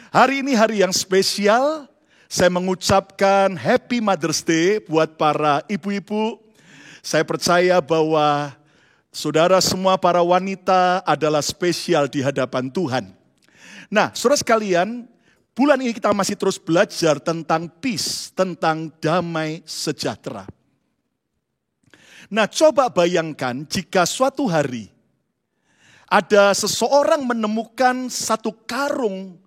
Hari ini hari yang spesial. Saya mengucapkan Happy Mother's Day buat para ibu-ibu. Saya percaya bahwa saudara semua para wanita adalah spesial di hadapan Tuhan. Nah, saudara sekalian, bulan ini kita masih terus belajar tentang peace, tentang damai sejahtera. Nah, coba bayangkan jika suatu hari ada seseorang menemukan satu karung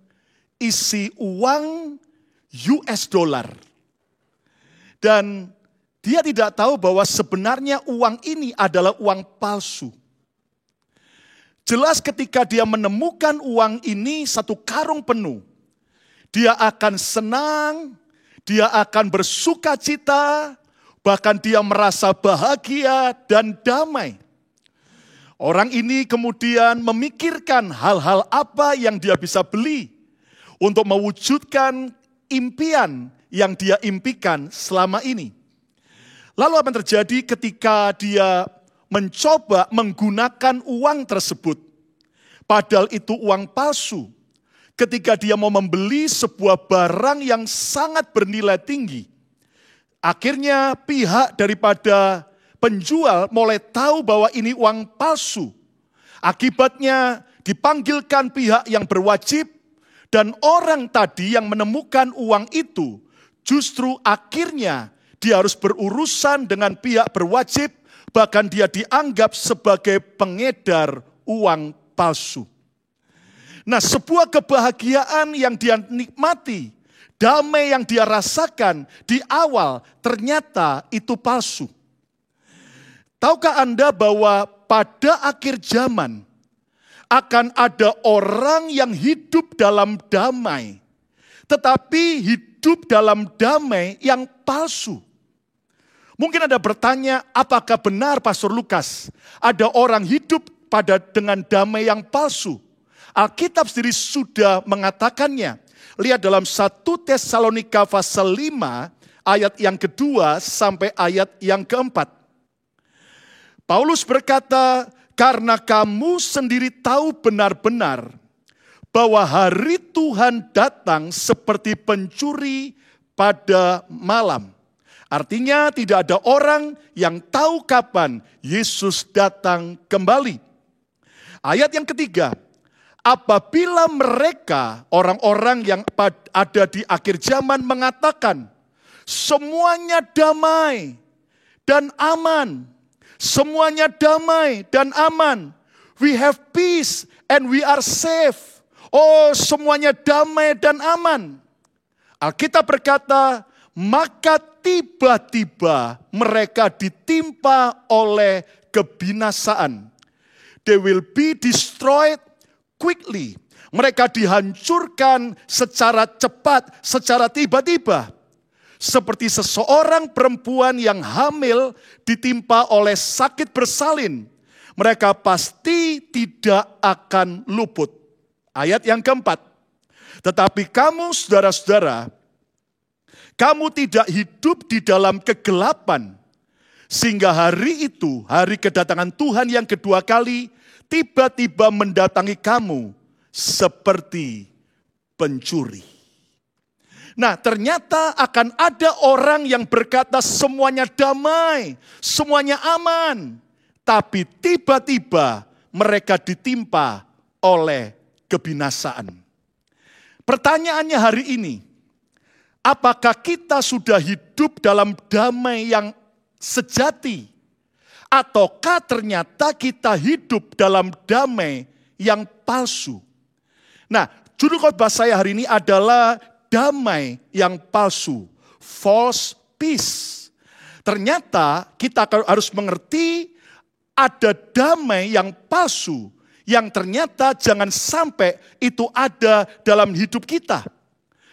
isi uang US dollar. Dan dia tidak tahu bahwa sebenarnya uang ini adalah uang palsu. Jelas ketika dia menemukan uang ini satu karung penuh, dia akan senang, dia akan bersuka cita, bahkan dia merasa bahagia dan damai. Orang ini kemudian memikirkan hal-hal apa yang dia bisa beli untuk mewujudkan impian yang dia impikan selama ini. Lalu apa yang terjadi ketika dia mencoba menggunakan uang tersebut? Padahal itu uang palsu. Ketika dia mau membeli sebuah barang yang sangat bernilai tinggi. Akhirnya pihak daripada penjual mulai tahu bahwa ini uang palsu. Akibatnya dipanggilkan pihak yang berwajib. Dan orang tadi yang menemukan uang itu, justru akhirnya dia harus berurusan dengan pihak berwajib, bahkan dia dianggap sebagai pengedar uang palsu. Nah, sebuah kebahagiaan yang dia nikmati, damai yang dia rasakan di awal, ternyata itu palsu. Tahukah Anda bahwa pada akhir zaman, akan ada orang yang hidup dalam damai, tetapi hidup dalam damai yang palsu. Mungkin Anda bertanya, apakah benar Pastor Lukas, ada orang hidup dengan damai yang palsu? Alkitab sendiri sudah mengatakannya. Lihat dalam 1 Tesalonika pasal 5, ayat yang kedua sampai ayat yang keempat. Paulus berkata, karena kamu sendiri tahu benar-benar bahwa hari Tuhan datang seperti pencuri pada malam. Artinya tidak ada orang yang tahu kapan Yesus datang kembali. Ayat yang ketiga, apabila mereka, orang-orang yang ada di akhir zaman mengatakan, semuanya damai dan aman. Semuanya damai dan aman. We have peace and we are safe. Oh, semuanya damai dan aman. Alkitab berkata, maka tiba-tiba mereka ditimpa oleh kebinasaan. They will be destroyed quickly. Mereka dihancurkan secara cepat, secara tiba-tiba. Seperti seseorang perempuan yang hamil ditimpa oleh sakit bersalin. Mereka pasti tidak akan luput. Ayat yang keempat. Tetapi kamu saudara-saudara, kamu tidak hidup di dalam kegelapan. Sehingga hari itu, hari kedatangan Tuhan yang kedua kali, tiba-tiba mendatangi kamu seperti pencuri. Nah, ternyata akan ada orang yang berkata semuanya damai, semuanya aman. Tapi tiba-tiba mereka ditimpa oleh kebinasaan. Pertanyaannya hari ini, apakah kita sudah hidup dalam damai yang sejati? Ataukah ternyata kita hidup dalam damai yang palsu? Nah, judul khotbah saya hari ini adalah damai yang palsu, false peace. Ternyata kita harus mengerti ada damai yang palsu, yang ternyata jangan sampai itu ada dalam hidup kita.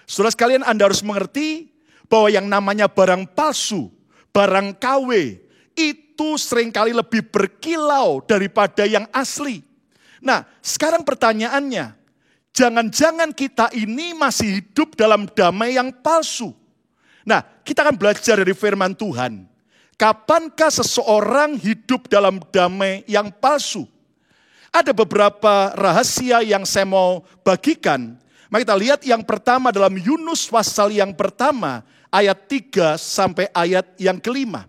Saudara sekalian, Anda harus mengerti bahwa yang namanya barang palsu, barang KW, itu seringkali lebih berkilau daripada yang asli. Nah, sekarang pertanyaannya, jangan-jangan kita ini masih hidup dalam damai yang palsu. Nah, kita akan belajar dari firman Tuhan. Kapankah seseorang hidup dalam damai yang palsu? Ada beberapa rahasia yang saya mau bagikan Mari kita lihat yang pertama dalam Yunus pasal yang pertama, ayat 3 sampai ayat yang kelima.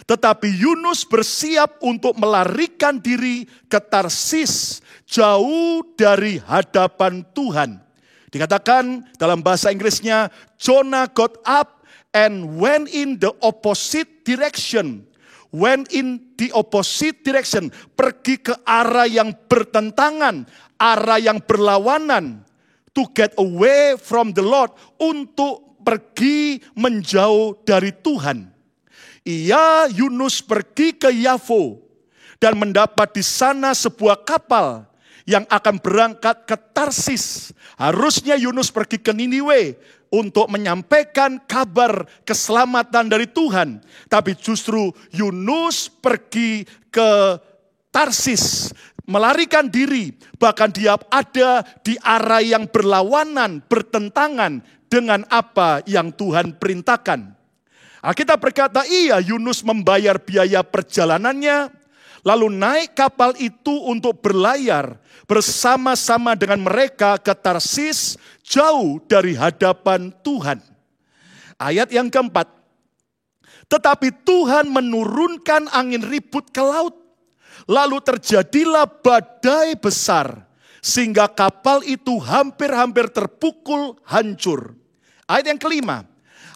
Tetapi Yunus bersiap untuk melarikan diri ke Tarsis, jauh dari hadapan Tuhan. Dikatakan dalam bahasa Inggrisnya, Jonah got up and went in the opposite direction. Went in the opposite direction. Pergi ke arah yang bertentangan, arah yang berlawanan. To get away from the Lord. Untuk pergi menjauh dari Tuhan. Ia, Yunus, pergi ke Yafo. Dan mendapat di sana sebuah kapal yang akan berangkat ke Tarsis. Harusnya Yunus pergi ke Niniwe untuk menyampaikan kabar keselamatan dari Tuhan. Tapi justru Yunus pergi ke Tarsis, melarikan diri. Bahkan dia ada di arah yang berlawanan, bertentangan dengan apa yang Tuhan perintahkan. Alkitab berkata, iya, Yunus membayar biaya perjalanannya, lalu naik kapal itu untuk berlayar bersama-sama dengan mereka ke Tarsis, jauh dari hadapan Tuhan. Ayat yang keempat. Tetapi Tuhan menurunkan angin ribut ke laut. Lalu terjadilah badai besar, sehingga kapal itu hampir-hampir terpukul hancur. Ayat yang kelima.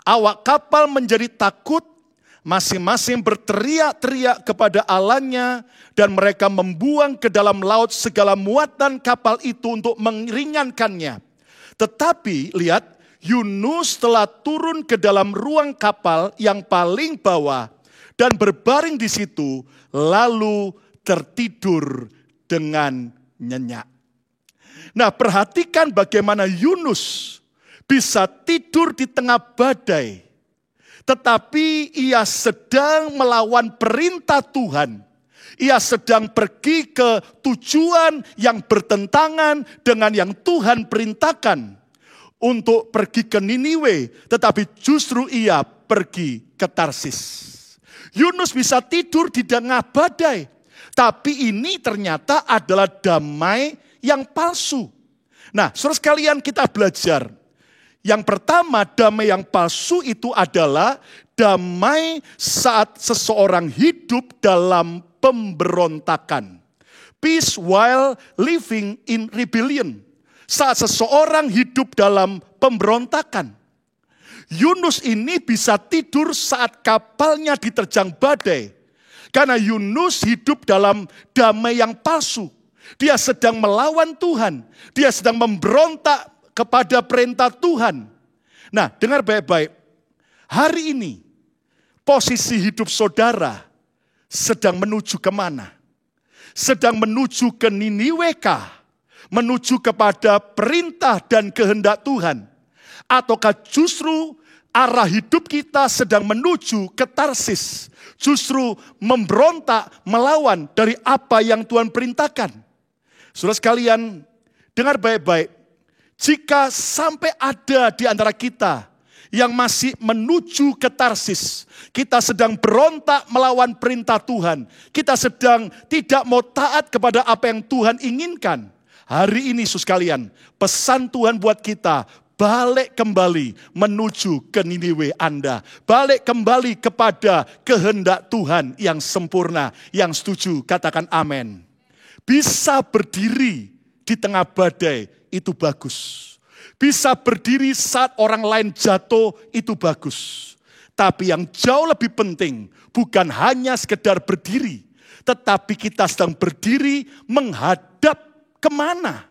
Awak kapal menjadi takut, masing-masing berteriak-teriak kepada Allahnya, dan mereka membuang ke dalam laut segala muatan kapal itu untuk meringankannya. Tetapi lihat, Yunus telah turun ke dalam ruang kapal yang paling bawah dan berbaring di situ, lalu tertidur dengan nyenyak. Nah, perhatikan bagaimana Yunus bisa tidur di tengah badai, tetapi ia sedang melawan perintah Tuhan. Ia sedang pergi ke tujuan yang bertentangan dengan yang Tuhan perintahkan. Untuk pergi ke Niniwe, tetapi justru ia pergi ke Tarsis. Yunus bisa tidur di tengah badai, tapi ini ternyata adalah damai yang palsu. Nah, saudara sekalian, kita belajar. Yang pertama, damai yang palsu itu adalah damai saat seseorang hidup dalam pemberontakan. Peace while living in rebellion. Saat seseorang hidup dalam pemberontakan. Yunus ini bisa tidur saat kapalnya diterjang badai. Karena Yunus hidup dalam damai yang palsu. Dia sedang melawan Tuhan. Dia sedang memberontak kepada perintah Tuhan. Nah, dengar baik-baik. Hari ini, posisi hidup saudara sedang menuju kemana? Sedang menuju ke Niniwe kah? Menuju kepada perintah dan kehendak Tuhan? Ataukah justru arah hidup kita sedang menuju ke Tarsis? Justru memberontak, melawan dari apa yang Tuhan perintahkan? Saudara sekalian, dengar baik-baik. Jika sampai ada di antara kita yang masih menuju ke Tarsis, kita sedang berontak melawan perintah Tuhan, kita sedang tidak mau taat kepada apa yang Tuhan inginkan. Hari ini saudara sekalian, pesan Tuhan buat kita, balik kembali menuju ke Niniwe Anda. Balik kembali kepada kehendak Tuhan yang sempurna, yang setuju, katakan amin. Bisa berdiri di tengah badai, itu bagus. Bisa berdiri saat orang lain jatuh, itu bagus. Tapi yang jauh lebih penting, bukan hanya sekedar berdiri, tetapi kita sedang berdiri menghadap kemana?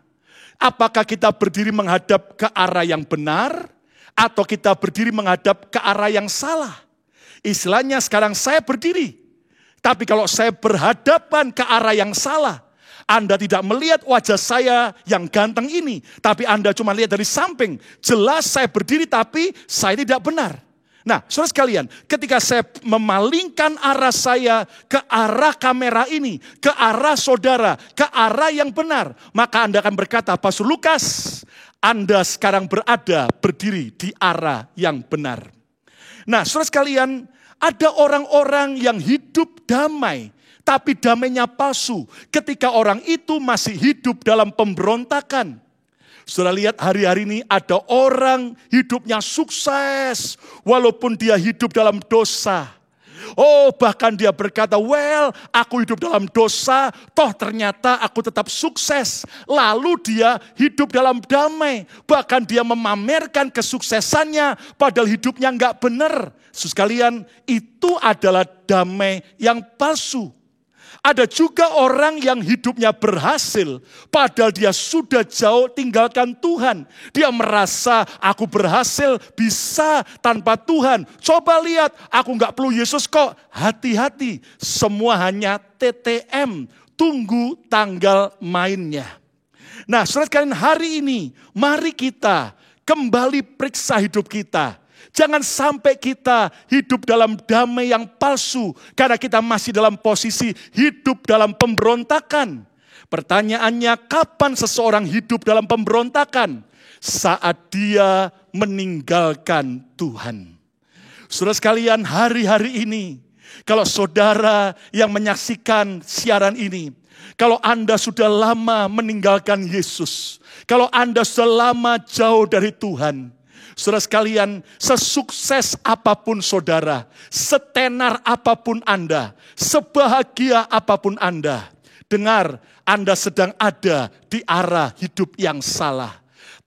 Apakah kita berdiri menghadap ke arah yang benar, atau kita berdiri menghadap ke arah yang salah? Istilahnya sekarang saya berdiri, tapi kalau saya berhadapan ke arah yang salah, Anda tidak melihat wajah saya yang ganteng ini, tapi Anda cuma lihat dari samping. Jelas saya berdiri, tapi saya tidak benar. Nah, saudara sekalian, ketika saya memalingkan arah saya ke arah kamera ini, ke arah saudara, ke arah yang benar, maka Anda akan berkata, Pastor Lukas, Anda sekarang berdiri di arah yang benar. Nah, saudara sekalian, ada orang-orang yang hidup damai, tapi damainya palsu ketika orang itu masih hidup dalam pemberontakan. Saudara lihat hari-hari ini ada orang hidupnya sukses walaupun dia hidup dalam dosa. Oh, bahkan dia berkata, well, aku hidup dalam dosa, toh ternyata aku tetap sukses. Lalu dia hidup dalam damai. Bahkan dia memamerkan kesuksesannya, padahal hidupnya enggak benar. Saudara sekalian, itu adalah damai yang palsu. Ada juga orang yang hidupnya berhasil, padahal dia sudah jauh tinggalkan Tuhan. Dia merasa aku berhasil bisa tanpa Tuhan. Coba lihat, aku nggak perlu Yesus kok. Hati-hati, semua hanya TTM, tunggu tanggal mainnya. Nah, saudara sekalian, hari ini mari kita kembali periksa hidup kita. Jangan sampai kita hidup dalam damai yang palsu karena kita masih dalam posisi hidup dalam pemberontakan. Pertanyaannya, kapan seseorang hidup dalam pemberontakan? Saat dia meninggalkan Tuhan. Saudara sekalian, hari-hari ini, kalau saudara yang menyaksikan siaran ini, kalau Anda sudah lama meninggalkan Yesus, kalau Anda sudah lama jauh dari Tuhan, saudara sekalian, sesukses apapun saudara, setenar apapun Anda, sebahagia apapun Anda, dengar, Anda sedang ada di arah hidup yang salah.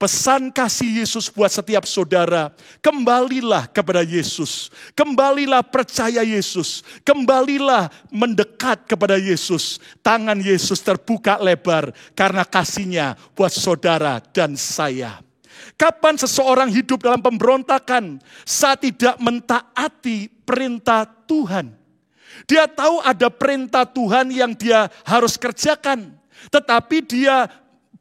Pesan kasih Yesus buat setiap saudara, kembalilah kepada Yesus, kembalilah percaya Yesus, kembalilah mendekat kepada Yesus. Tangan Yesus terbuka lebar karena kasih-Nya buat saudara dan saya. Kapan seseorang hidup dalam pemberontakan? Saat tidak mentaati perintah Tuhan. Dia tahu ada perintah Tuhan yang dia harus kerjakan. Tetapi dia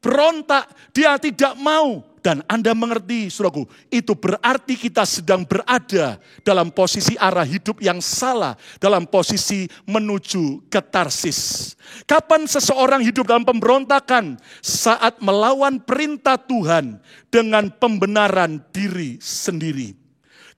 berontak, dia tidak mau. Dan Anda mengerti, saudaraku, itu berarti kita sedang berada dalam posisi arah hidup yang salah, dalam posisi menuju ke Tarsis. Kapan seseorang hidup dalam pemberontakan? Saat melawan perintah Tuhan dengan pembenaran diri sendiri.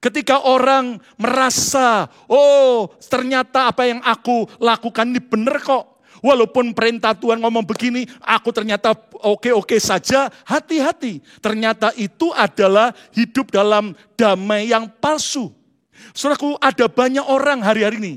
Ketika orang merasa, oh ternyata apa yang aku lakukan ini benar kok. Walaupun perintah Tuhan ngomong begini, aku ternyata oke-oke saja, hati-hati. Ternyata itu adalah hidup dalam damai yang palsu. Saudaraku, ada banyak orang hari-hari ini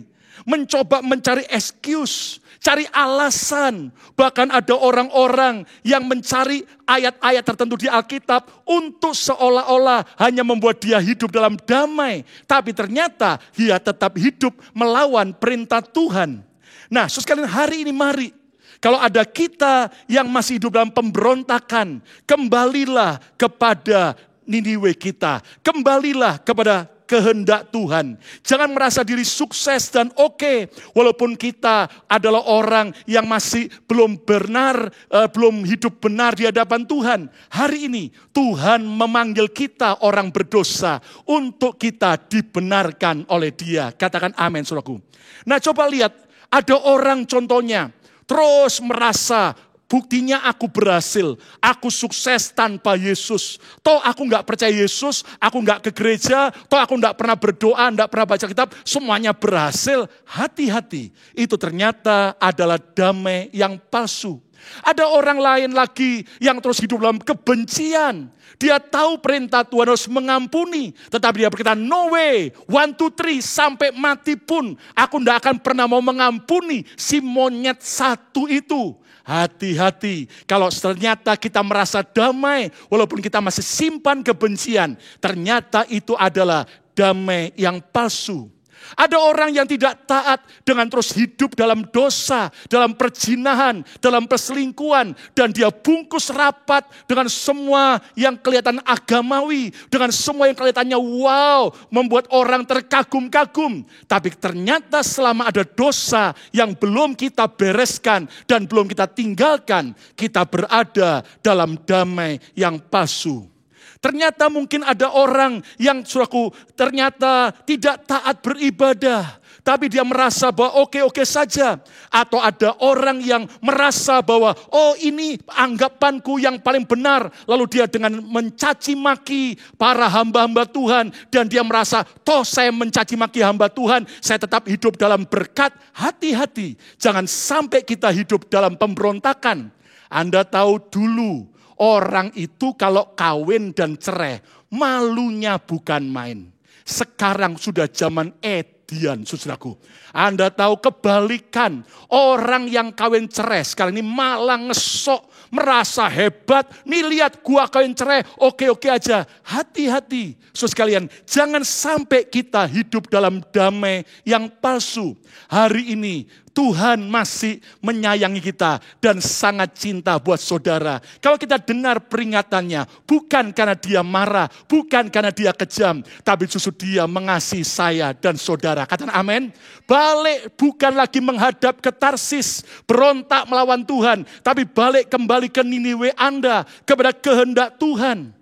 mencoba mencari excuse, cari alasan. Bahkan ada orang-orang yang mencari ayat-ayat tertentu di Alkitab untuk seolah-olah hanya membuat dia hidup dalam damai. Tapi ternyata dia tetap hidup melawan perintah Tuhan. Nah, sekalian hari ini mari, kalau ada kita yang masih hidup dalam pemberontakan, kembalilah kepada Niniwe kita, kembalilah kepada kehendak Tuhan. Jangan merasa diri sukses dan oke, walaupun kita adalah orang yang masih belum benar, belum hidup benar di hadapan Tuhan. Hari ini Tuhan memanggil kita orang berdosa untuk kita dibenarkan oleh Dia. Katakan amin, saudaraku. Nah, coba lihat. Ada orang contohnya terus merasa buktinya aku berhasil, aku sukses tanpa Yesus. Toh aku gak percaya Yesus, aku gak ke gereja, toh aku gak pernah berdoa, gak pernah baca kitab, semuanya berhasil. Hati-hati, itu ternyata adalah damai yang palsu. Ada orang lain lagi yang terus hidup dalam kebencian. Dia tahu perintah Tuhan harus mengampuni. Tetapi dia berkata, no way, 1, 2, 3, sampai mati pun aku tidak akan pernah mau mengampuni si monyet satu itu. Hati-hati, kalau ternyata kita merasa damai, walaupun kita masih simpan kebencian, ternyata itu adalah damai yang palsu. Ada orang yang tidak taat dengan terus hidup dalam dosa, dalam perzinahan, dalam perselingkuhan. Dan dia bungkus rapat dengan semua yang kelihatan agamawi. Dengan semua yang kelihatannya wow, membuat orang terkagum-kagum. Tapi ternyata selama ada dosa yang belum kita bereskan dan belum kita tinggalkan, kita berada dalam damai yang palsu. Ternyata mungkin ada orang yang saudaraku ternyata tidak taat beribadah. Tapi dia merasa bahwa oke-oke saja. Atau ada orang yang merasa bahwa oh ini anggapanku yang paling benar. Lalu dia dengan mencaci maki para hamba-hamba Tuhan. Dan dia merasa toh saya mencaci maki hamba Tuhan. Saya tetap hidup dalam berkat. Hati-hati, jangan sampai kita hidup dalam pemberontakan. Anda tahu dulu Orang itu kalau kawin dan cerai, malunya bukan main. Sekarang sudah zaman edian, saudaraku. Anda tahu kebalikan, orang yang kawin cerai sekarang ini malah ngesok, merasa hebat. Nih lihat gua kawin cerai, oke-oke aja. Hati-hati, saudara sekalian, jangan sampai kita hidup dalam damai yang palsu. Hari ini Tuhan masih menyayangi kita dan sangat cinta buat saudara. Kalau kita dengar peringatannya, bukan karena dia marah, bukan karena dia kejam, tapi justru dia mengasihi saya dan saudara. Katakan amin. Balik bukan lagi menghadap ke Tarsis, berontak melawan Tuhan, tapi balik kembali ke Niniwe Anda, kepada kehendak Tuhan.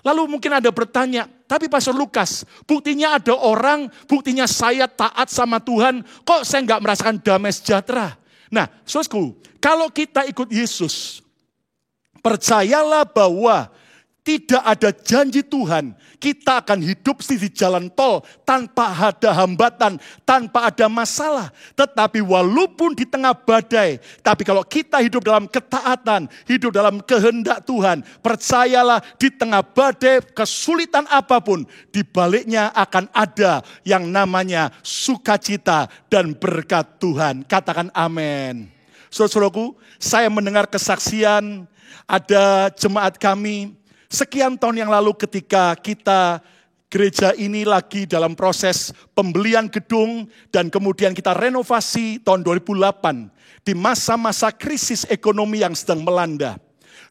Lalu mungkin ada bertanya, tapi Pastor Lukas, buktinya ada orang, buktinya saya taat sama Tuhan, kok saya nggak merasakan damai sejahtera? Nah, saudaraku, kalau kita ikut Yesus, percayalah bahwa tidak ada janji Tuhan, kita akan hidup di jalan tol tanpa ada hambatan, tanpa ada masalah. Tetapi walaupun di tengah badai, tapi kalau kita hidup dalam ketaatan, hidup dalam kehendak Tuhan, percayalah di tengah badai, kesulitan apapun, di baliknya akan ada yang namanya sukacita dan berkat Tuhan. Katakan amin. Saudaraku, saya mendengar kesaksian ada jemaat kami, sekian tahun yang lalu ketika kita gereja ini lagi dalam proses pembelian gedung dan kemudian kita renovasi tahun 2008 di masa-masa krisis ekonomi yang sedang melanda.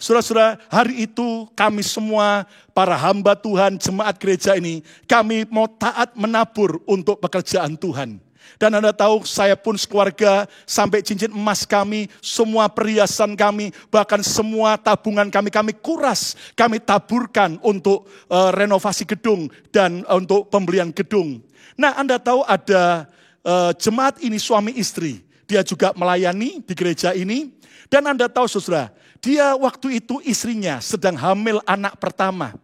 Saudara-saudara, hari itu kami semua para hamba Tuhan, jemaat gereja ini, kami mau taat menabur untuk pekerjaan Tuhan. Dan Anda tahu saya pun sekeluarga sampai cincin emas kami, semua perhiasan kami, bahkan semua tabungan kami kuras, kami taburkan untuk renovasi gedung dan untuk pembelian gedung. Nah, Anda tahu ada jemaat ini suami istri, dia juga melayani di gereja ini. Dan Anda tahu saudara, dia waktu itu istrinya sedang hamil anak pertama.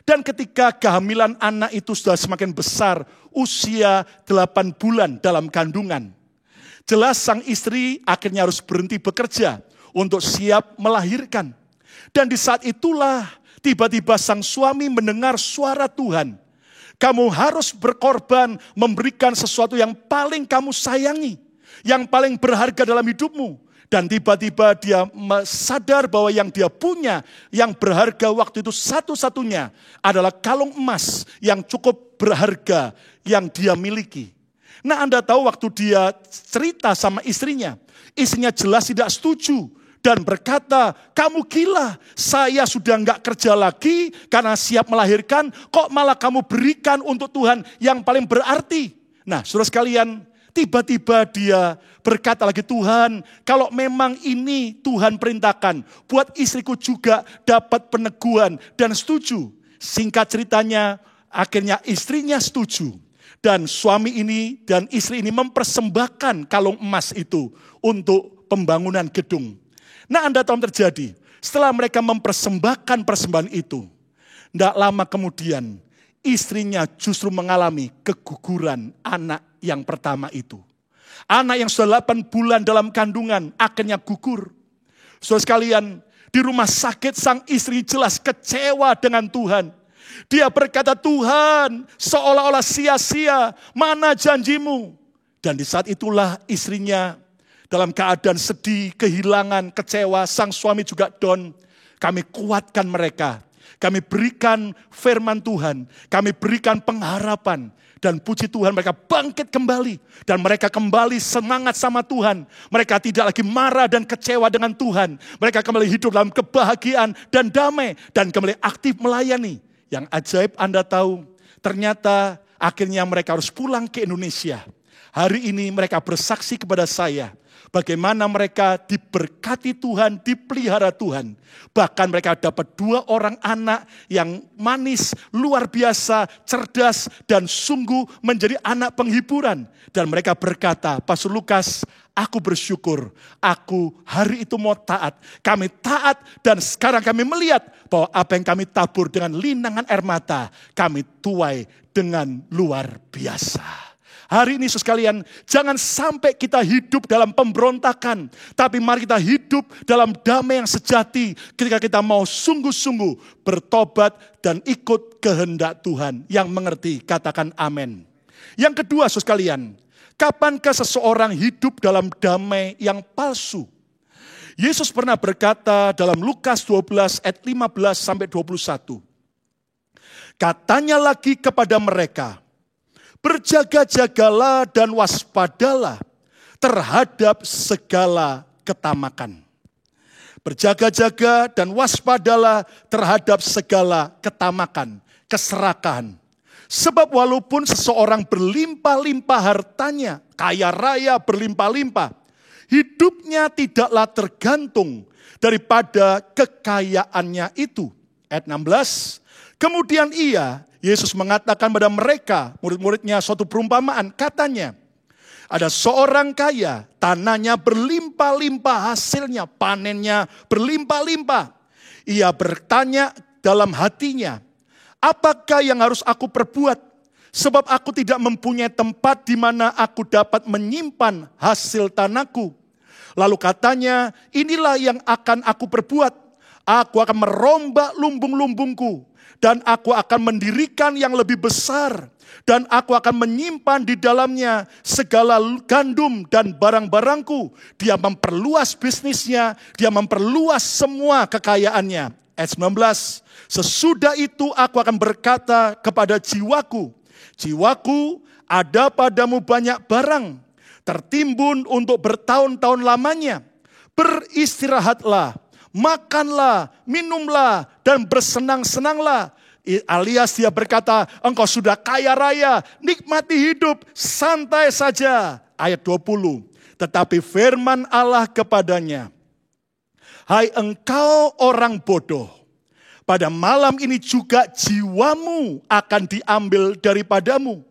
Dan ketika kehamilan anak itu sudah semakin besar, usia 8 bulan dalam kandungan. Jelas sang istri akhirnya harus berhenti bekerja untuk siap melahirkan. Dan di saat itulah tiba-tiba sang suami mendengar suara Tuhan. Kamu harus berkorban memberikan sesuatu yang paling kamu sayangi, yang paling berharga dalam hidupmu. Dan tiba-tiba dia sadar bahwa yang dia punya, yang berharga waktu itu satu-satunya adalah kalung emas yang cukup berharga yang dia miliki. Nah, Anda tahu waktu dia cerita sama istrinya jelas tidak setuju dan berkata, kamu gila, saya sudah enggak kerja lagi karena siap melahirkan, kok malah kamu berikan untuk Tuhan yang paling berarti. Nah, saudara sekalian, tiba-tiba dia berkata lagi, Tuhan, kalau memang ini Tuhan perintahkan, buat istriku juga dapat peneguhan dan setuju. Singkat ceritanya, akhirnya istrinya setuju. Dan suami ini dan istri ini mempersembahkan kalung emas itu untuk pembangunan gedung. Nah, Anda tahu terjadi, setelah mereka mempersembahkan persembahan itu, tidak lama kemudian, istrinya justru mengalami keguguran anak yang pertama itu. Anak yang sudah 8 bulan dalam kandungan akhirnya gugur. Saudara sekalian, di rumah sakit sang istri jelas kecewa dengan Tuhan. Dia berkata, Tuhan, seolah-olah sia-sia, mana janjimu? Dan di saat itulah istrinya dalam keadaan sedih, kehilangan, kecewa, sang suami juga down. Kami kuatkan mereka. Kami berikan firman Tuhan, kami berikan pengharapan. Dan puji Tuhan mereka bangkit kembali. Dan mereka kembali semangat sama Tuhan. Mereka tidak lagi marah dan kecewa dengan Tuhan. Mereka kembali hidup dalam kebahagiaan dan damai. Dan kembali aktif melayani. Yang ajaib Anda tahu, ternyata akhirnya mereka harus pulang ke Indonesia. Hari ini mereka bersaksi kepada saya. Bagaimana mereka diberkati Tuhan, dipelihara Tuhan. Bahkan mereka dapat 2 orang anak yang manis, luar biasa, cerdas, dan sungguh menjadi anak penghiburan. Dan mereka berkata, Pastor Lukas, aku bersyukur, aku hari itu mau taat. Kami taat dan sekarang kami melihat bahwa apa yang kami tabur dengan linangan air mata, kami tuai dengan luar biasa. Hari ini sekalian, jangan sampai kita hidup dalam pemberontakan. Tapi mari kita hidup dalam damai yang sejati ketika kita mau sungguh-sungguh bertobat dan ikut kehendak Tuhan. Yang mengerti, katakan amin. Yang kedua sekalian, kapankah seseorang hidup dalam damai yang palsu? Yesus pernah berkata dalam Lukas 12 ayat 15 sampai 21. Katanya lagi kepada mereka, berjaga-jagalah dan waspadalah terhadap segala ketamakan. Berjaga-jaga dan waspadalah terhadap segala ketamakan, keserakahan. Sebab walaupun seseorang berlimpah-limpah hartanya, kaya raya berlimpah-limpah, hidupnya tidaklah tergantung daripada kekayaannya itu. Ayat 16, kemudian Yesus mengatakan pada mereka, murid-muridnya suatu perumpamaan, katanya, ada seorang kaya, tanahnya berlimpah-limpah hasilnya, panennya berlimpah-limpah. Ia bertanya dalam hatinya, apakah yang harus aku perbuat? Sebab aku tidak mempunyai tempat di mana aku dapat menyimpan hasil tanahku. Lalu katanya, inilah yang akan aku perbuat. Aku akan merombak lumbung-lumbungku. Dan aku akan mendirikan yang lebih besar. Dan aku akan menyimpan di dalamnya segala gandum dan barang-barangku. Dia memperluas bisnisnya. Dia memperluas semua kekayaannya. Ayat 19. Sesudah itu aku akan berkata kepada jiwaku. Jiwaku, ada padamu banyak barang. Tertimbun untuk bertahun-tahun lamanya. Beristirahatlah. Makanlah, minumlah, dan bersenang-senanglah. Alias dia berkata, engkau sudah kaya raya, nikmati hidup, santai saja. Ayat 20. Tetapi firman Allah kepadanya, hai engkau orang bodoh, pada malam ini juga jiwamu akan diambil daripadamu.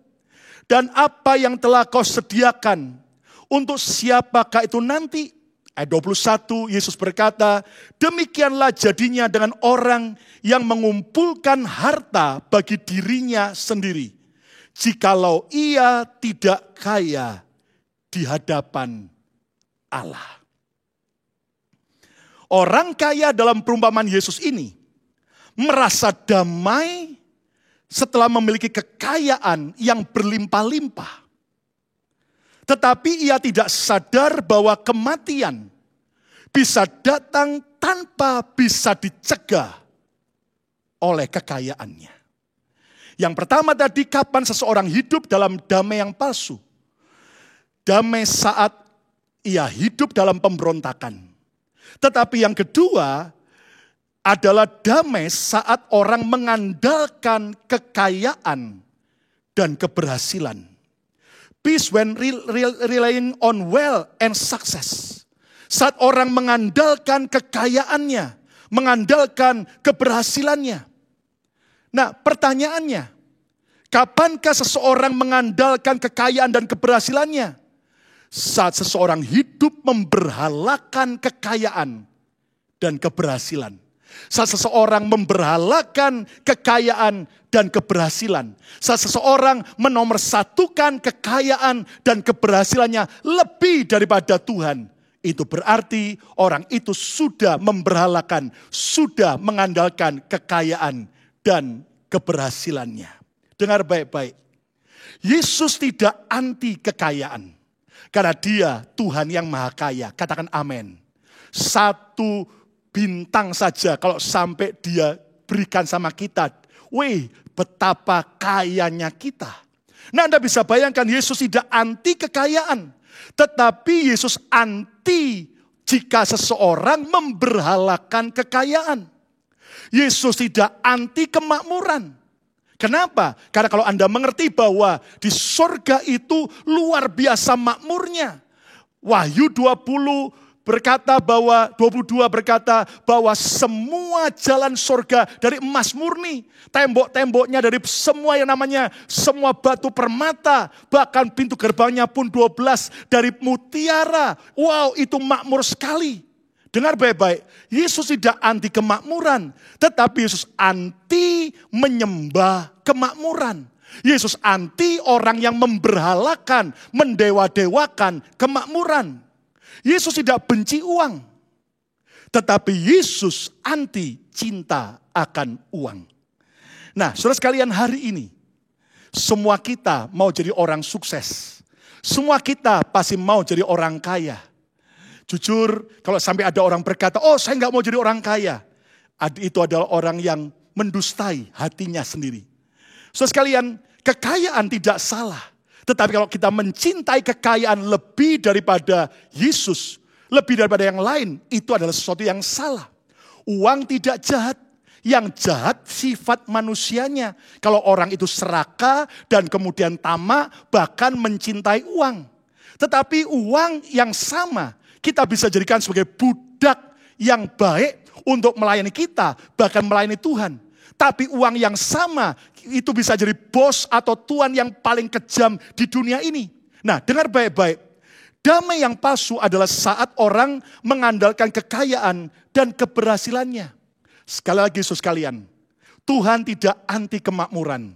Dan apa yang telah kau sediakan, untuk siapakah itu nanti? Ayat 21, Yesus berkata, demikianlah jadinya dengan orang yang mengumpulkan harta bagi dirinya sendiri, jikalau ia tidak kaya di hadapan Allah. Orang kaya dalam perumpamaan Yesus ini merasa damai setelah memiliki kekayaan yang berlimpah-limpah. Tetapi ia tidak sadar bahwa kematian bisa datang tanpa bisa dicegah oleh kekayaannya. Yang pertama tadi, kapan seseorang hidup dalam damai yang palsu? Damai saat ia hidup dalam pemberontakan. Tetapi yang kedua adalah damai saat orang mengandalkan kekayaan dan keberhasilan. Peace when relying on wealth and success. Saat orang mengandalkan kekayaannya, mengandalkan keberhasilannya. Nah, pertanyaannya, kapankah seseorang mengandalkan kekayaan dan keberhasilannya? Saat seseorang hidup memberhalakan kekayaan dan keberhasilan. Saat seseorang memberhalakan kekayaan dan keberhasilan. Saat seseorang menomorsatukan kekayaan dan keberhasilannya lebih daripada Tuhan. Itu berarti orang itu sudah memberhalakan, sudah mengandalkan kekayaan dan keberhasilannya. Dengar baik-baik. Yesus tidak anti kekayaan. Karena dia Tuhan yang maha kaya. Katakan amin. Satu bintang saja kalau sampai dia berikan sama kita. Wih, betapa kayanya kita. Nah, Anda bisa bayangkan Yesus tidak anti kekayaan. Tetapi Yesus anti jika seseorang memberhalakan kekayaan. Yesus tidak anti kemakmuran. Kenapa? Karena kalau Anda mengerti bahwa di surga itu luar biasa makmurnya. Wahyu 22 berkata bahwa semua jalan surga dari emas murni. Tembok-temboknya dari semua yang namanya semua batu permata. Bahkan pintu gerbangnya pun 12 dari mutiara. Wow, itu makmur sekali. Dengar baik-baik, Yesus tidak anti kemakmuran. Tetapi Yesus anti menyembah kemakmuran. Yesus anti orang yang memberhalakan, mendewa-dewakan kemakmuran. Yesus tidak benci uang. Tetapi Yesus anti cinta akan uang. Nah, saudara sekalian, hari ini semua kita mau jadi orang sukses. Semua kita pasti mau jadi orang kaya. Jujur, kalau sampai ada orang berkata, oh saya nggak mau jadi orang kaya. Itu adalah orang yang mendustai hatinya sendiri. Saudara sekalian, kekayaan tidak salah. Tetapi kalau kita mencintai kekayaan lebih daripada Yesus, lebih daripada yang lain, itu adalah sesuatu yang salah. Uang tidak jahat. Yang jahat sifat manusianya. Kalau orang itu serakah dan kemudian tamak, bahkan mencintai uang. Tetapi uang yang sama, kita bisa jadikan sebagai budak yang baik untuk melayani kita, bahkan melayani Tuhan. Tapi uang yang sama, itu bisa jadi bos atau tuan yang paling kejam di dunia ini. Nah, dengar baik-baik. Damai yang palsu adalah saat orang mengandalkan kekayaan dan keberhasilannya. Sekali lagi Yesus sekalian, Tuhan tidak anti kemakmuran.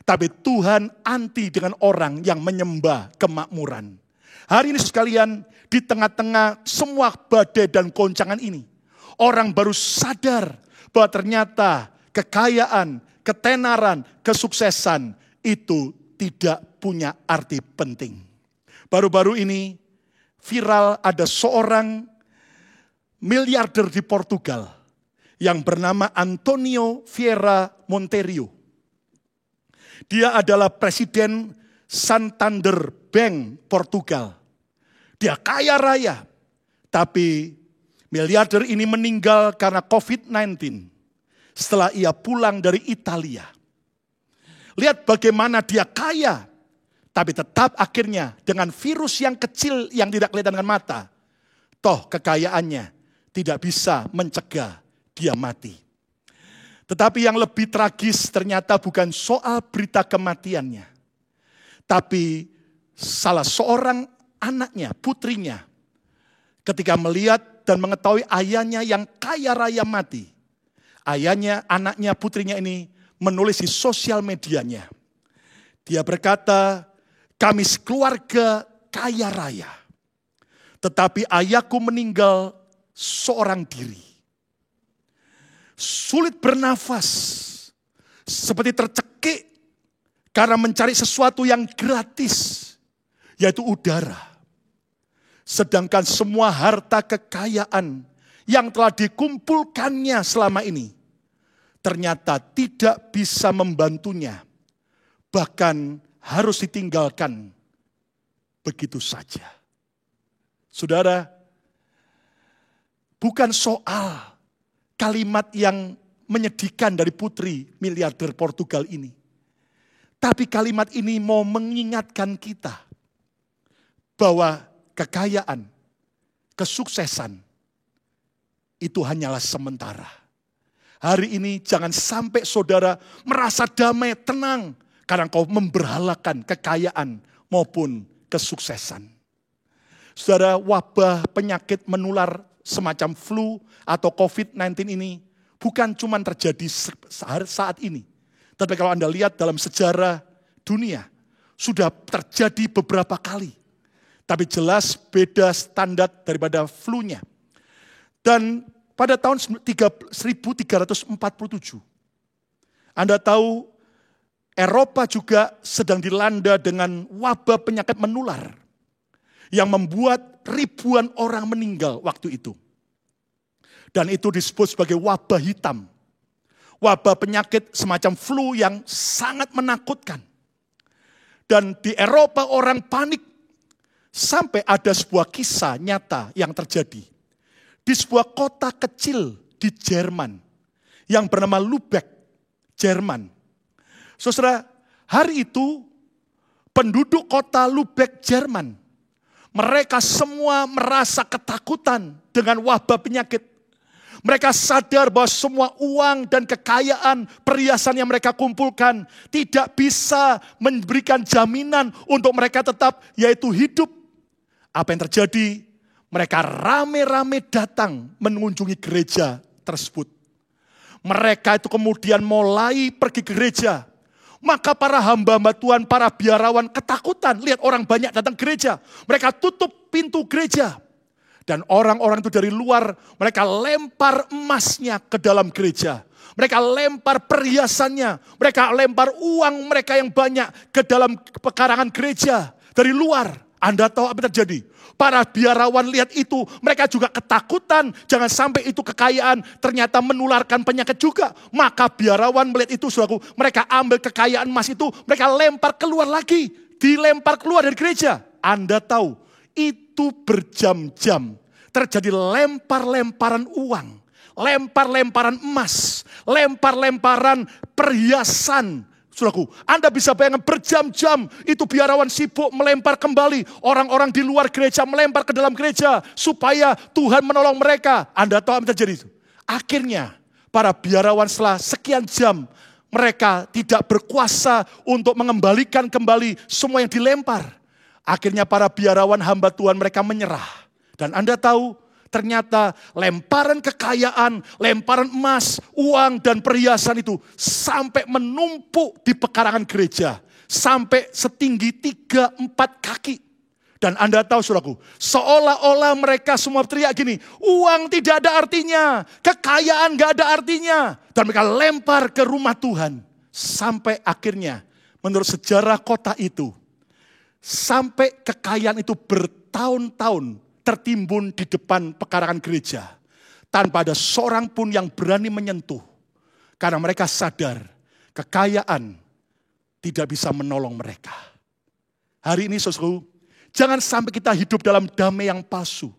Tapi Tuhan anti dengan orang yang menyembah kemakmuran. Hari ini Yesus sekalian, di tengah-tengah semua badai dan goncangan ini, orang baru sadar bahwa ternyata kekayaan, ketenaran, kesuksesan itu tidak punya arti penting. Baru-baru ini viral ada seorang miliarder di Portugal yang bernama Antonio Vieira Monteiro. Dia adalah presiden Santander Bank Portugal. Dia kaya raya, tapi miliarder ini meninggal karena COVID-19 setelah ia pulang dari Italia. Lihat bagaimana dia kaya, tapi tetap akhirnya dengan virus yang kecil yang tidak kelihatan dengan mata, toh kekayaannya tidak bisa mencegah dia mati. Tetapi yang lebih tragis ternyata bukan soal berita kematiannya. Tapi salah seorang anaknya, putrinya, ketika melihat dan mengetahui ayahnya yang kaya raya mati, ayahnya, anaknya, putrinya ini menulis di sosial medianya. Dia berkata, kami sekeluarga kaya raya, tetapi ayahku meninggal seorang diri. Sulit bernafas, seperti tercekik karena mencari sesuatu yang gratis, yaitu udara. Sedangkan semua harta kekayaan yang telah dikumpulkannya selama ini ternyata tidak bisa membantunya, bahkan harus ditinggalkan begitu saja. Saudara, bukan soal kalimat yang menyedihkan dari putri miliarder Portugal ini. Tapi kalimat ini mau mengingatkan kita bahwa kekayaan, kesuksesan itu hanyalah sementara. Hari ini jangan sampai saudara merasa damai, tenang karena kau memberhalakan kekayaan maupun kesuksesan. Saudara, wabah penyakit menular semacam flu atau COVID-19 ini bukan cuma terjadi saat ini. Tapi kalau Anda lihat dalam sejarah dunia, sudah terjadi beberapa kali. Tapi jelas beda standar daripada flu-nya. Dan pada tahun 1347, Anda tahu Eropa juga sedang dilanda dengan wabah penyakit menular yang membuat ribuan orang meninggal waktu itu. Dan itu disebut sebagai wabah hitam. Wabah penyakit semacam flu yang sangat menakutkan. Dan di Eropa orang panik sampai ada sebuah kisah nyata yang terjadi. Di sebuah kota kecil di Jerman yang bernama Lübeck, Jerman. Saudara, hari itu penduduk kota Lübeck, Jerman, mereka semua merasa ketakutan dengan wabah penyakit. Mereka sadar bahwa semua uang dan kekayaan, perhiasan yang mereka kumpulkan tidak bisa memberikan jaminan untuk mereka tetap yaitu hidup. Apa yang terjadi? Mereka rame-rame datang mengunjungi gereja tersebut. Mereka itu kemudian mulai pergi ke gereja, Maka para hamba-hamba Tuhan, para biarawan ketakutan. Lihat orang banyak datang gereja. Mereka tutup pintu gereja. Dan orang-orang itu dari luar, mereka lempar emasnya ke dalam gereja. Mereka lempar perhiasannya. Mereka lempar uang mereka yang banyak ke dalam pekarangan gereja. Dari luar. Anda tahu apa yang terjadi? Para biarawan lihat itu, mereka juga ketakutan. Jangan sampai itu kekayaan ternyata menularkan penyakit juga. Maka biarawan melihat itu, saudaraku, mereka ambil kekayaan emas itu, mereka lempar keluar lagi. Dilempar keluar dari gereja. Anda tahu, itu berjam-jam terjadi lempar-lemparan uang. Lempar-lemparan emas. Lempar-lemparan perhiasan. Saudaraku, Anda bisa bayangkan berjam-jam itu biarawan sibuk melempar kembali. Orang-orang di luar gereja melempar ke dalam gereja supaya Tuhan menolong mereka. Anda tahu apa yang terjadi? Akhirnya para biarawan setelah sekian jam mereka tidak berkuasa untuk mengembalikan kembali semua yang dilempar. Akhirnya para biarawan hamba Tuhan mereka menyerah. Dan Anda tahu, ternyata lemparan kekayaan, lemparan emas, uang dan perhiasan itu sampai menumpuk di pekarangan gereja. Sampai setinggi 3-4 kaki. Dan Anda tahu saudaraku, seolah-olah mereka semua teriak gini, uang tidak ada artinya, kekayaan gak ada artinya. Dan mereka lempar ke rumah Tuhan. Sampai akhirnya menurut sejarah kota itu, sampai kekayaan itu bertahun-tahun tertimbun di depan pekarangan gereja. Tanpa ada seorang pun yang berani menyentuh. Karena mereka sadar kekayaan tidak bisa menolong mereka. Hari ini saudaraku, jangan sampai kita hidup dalam damai yang palsu.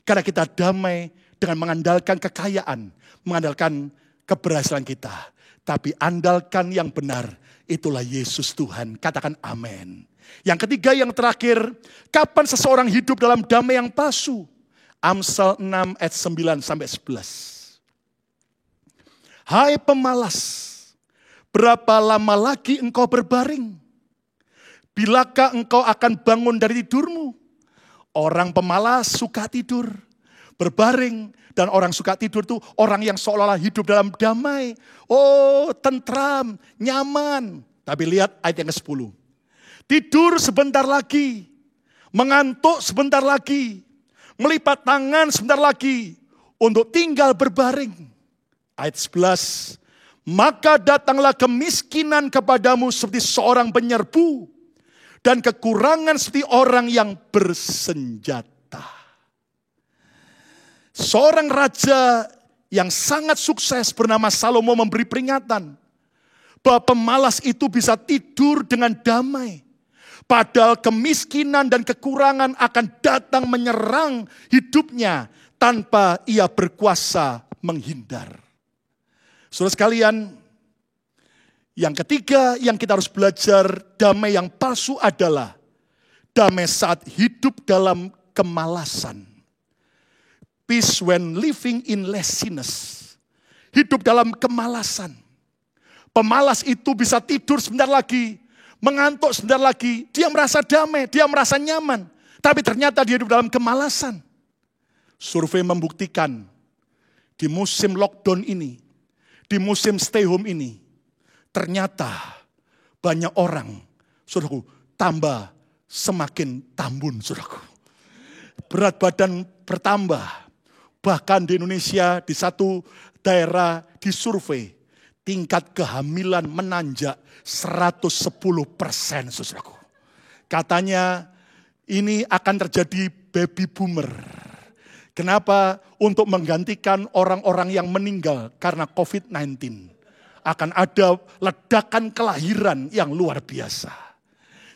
Karena kita damai dengan mengandalkan kekayaan, mengandalkan keberhasilan kita. Tapi andalkan yang benar, itulah Yesus Tuhan. Katakan amin. Yang ketiga, yang terakhir, kapan seseorang hidup dalam damai yang palsu? Amsal 6 ayat 9-11. Hai pemalas, berapa lama lagi engkau berbaring? Bilakah engkau akan bangun dari tidurmu? Orang pemalas suka tidur, berbaring. Dan orang suka tidur itu orang yang seolah-olah hidup dalam damai. Oh, tentram, nyaman. Tapi lihat ayat yang ke-10. Tidur sebentar lagi, mengantuk sebentar lagi, melipat tangan sebentar lagi untuk tinggal berbaring. Ayat 11, maka datanglah kemiskinan kepadamu seperti seorang penyerbu dan kekurangan seperti orang yang bersenjata. Seorang raja yang sangat sukses bernama Salomo memberi peringatan bahwa pemalas itu bisa tidur dengan damai. Padahal kemiskinan dan kekurangan akan datang menyerang hidupnya tanpa ia berkuasa menghindar. Saudara sekalian, yang ketiga yang kita harus belajar damai yang palsu adalah damai saat hidup dalam kemalasan. Peace when living in laziness. Hidup dalam kemalasan. Pemalas itu bisa tidur sebentar lagi, mengantuk sebentar lagi, dia merasa damai, dia merasa nyaman. Tapi ternyata dia hidup dalam kemalasan. Survei membuktikan di musim lockdown ini, di musim stay home ini, ternyata banyak orang, saudaraku, tambah semakin tambun, saudaraku. Berat badan bertambah. Bahkan di Indonesia, di satu daerah disurvei, tingkat kehamilan menanjak 110%, saudaraku. Katanya ini akan terjadi baby boomer. Kenapa? Untuk menggantikan orang-orang yang meninggal karena COVID-19. Akan ada ledakan kelahiran yang luar biasa.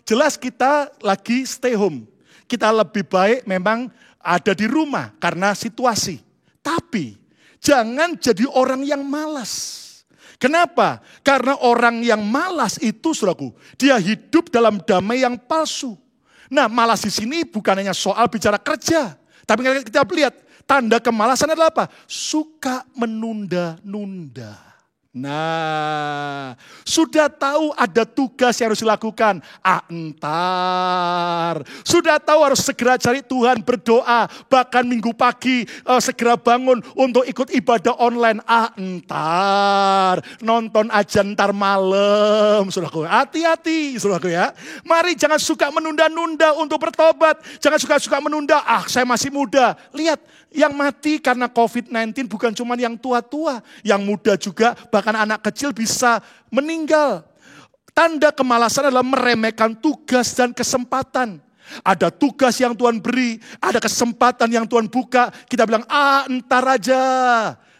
Jelas kita lagi stay home. Kita lebih baik memang ada di rumah karena situasi. Tapi jangan jadi orang yang malas. Kenapa? Karena orang yang malas itu, saudaraku, dia hidup dalam damai yang palsu. Nah, malas di sini bukan hanya soal bicara kerja. Tapi kita lihat, tanda kemalasan adalah apa? Suka menunda-nunda. Nah, sudah tahu ada tugas yang harus dilakukan. Entar. Sudah tahu harus segera cari Tuhan, berdoa. Bahkan minggu pagi segera bangun untuk ikut ibadah online. Entar. Nonton aja ntar malam. Saudaraku, hati-hati saudaraku ya. Mari jangan suka menunda-nunda untuk bertobat. Jangan suka-suka menunda. Saya masih muda. Lihat, yang mati karena COVID-19 bukan cuma yang tua-tua. Yang muda juga, bahkan anak kecil bisa meninggal. Tanda kemalasan adalah meremehkan tugas dan kesempatan. Ada tugas yang Tuhan beri, ada kesempatan yang Tuhan buka. Kita bilang, entar aja.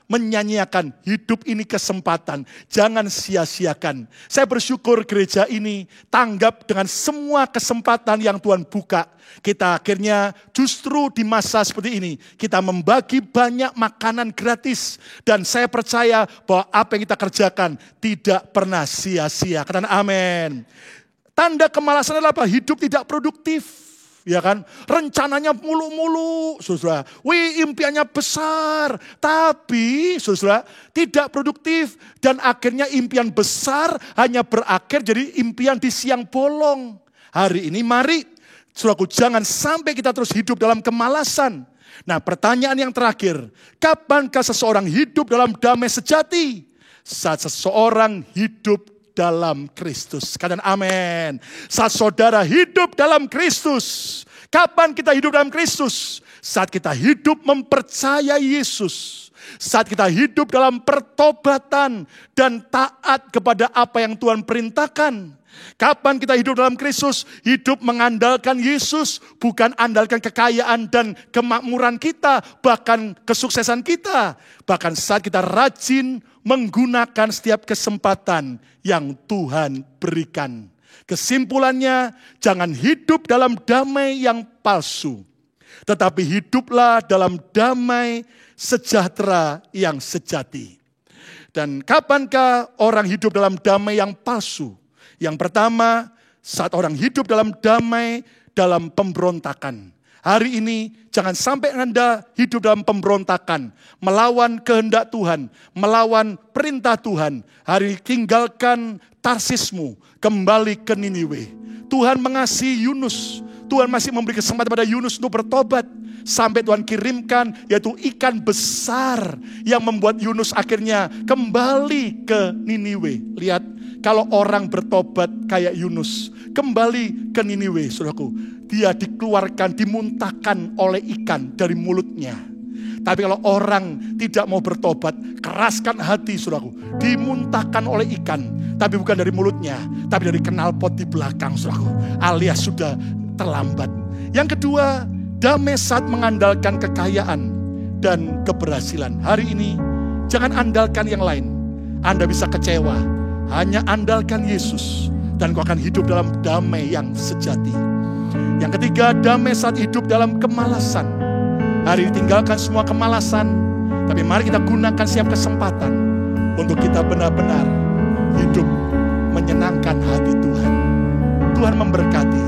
Menyanyiakan hidup ini kesempatan. Jangan sia-siakan. Saya bersyukur gereja ini tanggap dengan semua kesempatan yang Tuhan buka. Kita akhirnya justru di masa seperti ini, kita membagi banyak makanan gratis. Dan saya percaya bahwa apa yang kita kerjakan tidak pernah sia-sia. Katakan amin. Tanda kemalasan adalah apa? Hidup tidak produktif. Ya kan, rencananya mulu-mulu, saudara. Impiannya besar, tapi saudara tidak produktif. Dan akhirnya impian besar hanya berakhir jadi impian di siang bolong. Hari ini mari, saudaraku, jangan sampai kita terus hidup dalam kemalasan. Nah, pertanyaan yang terakhir, kapankah seseorang hidup dalam damai sejati? Saat seseorang hidup dalam Kristus. Katakan amin. Saat saudara hidup dalam Kristus. Kapan kita hidup dalam Kristus? Saat kita hidup mempercayai Yesus. Saat kita hidup dalam pertobatan dan taat kepada apa yang Tuhan perintahkan. Kapan kita hidup dalam Kristus? Hidup mengandalkan Yesus, bukan andalkan kekayaan dan kemakmuran kita, bahkan kesuksesan kita. Bahkan saat kita rajin menggunakan setiap kesempatan yang Tuhan berikan. Kesimpulannya, jangan hidup dalam damai yang palsu, tetapi hiduplah dalam damai sejahtera yang sejati. Dan kapankah orang hidup dalam damai yang palsu? Yang pertama, saat orang hidup dalam damai, dalam pemberontakan. Hari ini jangan sampai Anda hidup dalam pemberontakan, melawan kehendak Tuhan, melawan perintah Tuhan. Hari ini tinggalkan Tarsismu, kembali ke Niniwe. Tuhan mengasihi Yunus, Tuhan masih memberi kesempatan pada Yunus untuk bertobat. Sampai Tuhan kirimkan yaitu ikan besar yang membuat Yunus akhirnya kembali ke Niniwe. Lihat, kalau orang bertobat kayak Yunus, kembali ke Niniwe, saudaraku, dia dikeluarkan, dimuntahkan oleh ikan dari mulutnya. Tapi kalau orang tidak mau bertobat, keraskan hati, saudaraku, dimuntahkan oleh ikan, tapi bukan dari mulutnya, tapi dari knalpot di belakang, saudaraku, alias sudah terlambat. Yang kedua, damai saat mengandalkan kekayaan dan keberhasilan. Hari ini, jangan andalkan yang lain. Anda bisa kecewa, hanya andalkan Yesus, dan kau akan hidup dalam damai yang sejati. Yang ketiga, damai saat hidup dalam kemalasan. Hari ini tinggalkan semua kemalasan, tapi mari kita gunakan setiap kesempatan untuk kita benar-benar hidup menyenangkan hati Tuhan. Tuhan memberkati.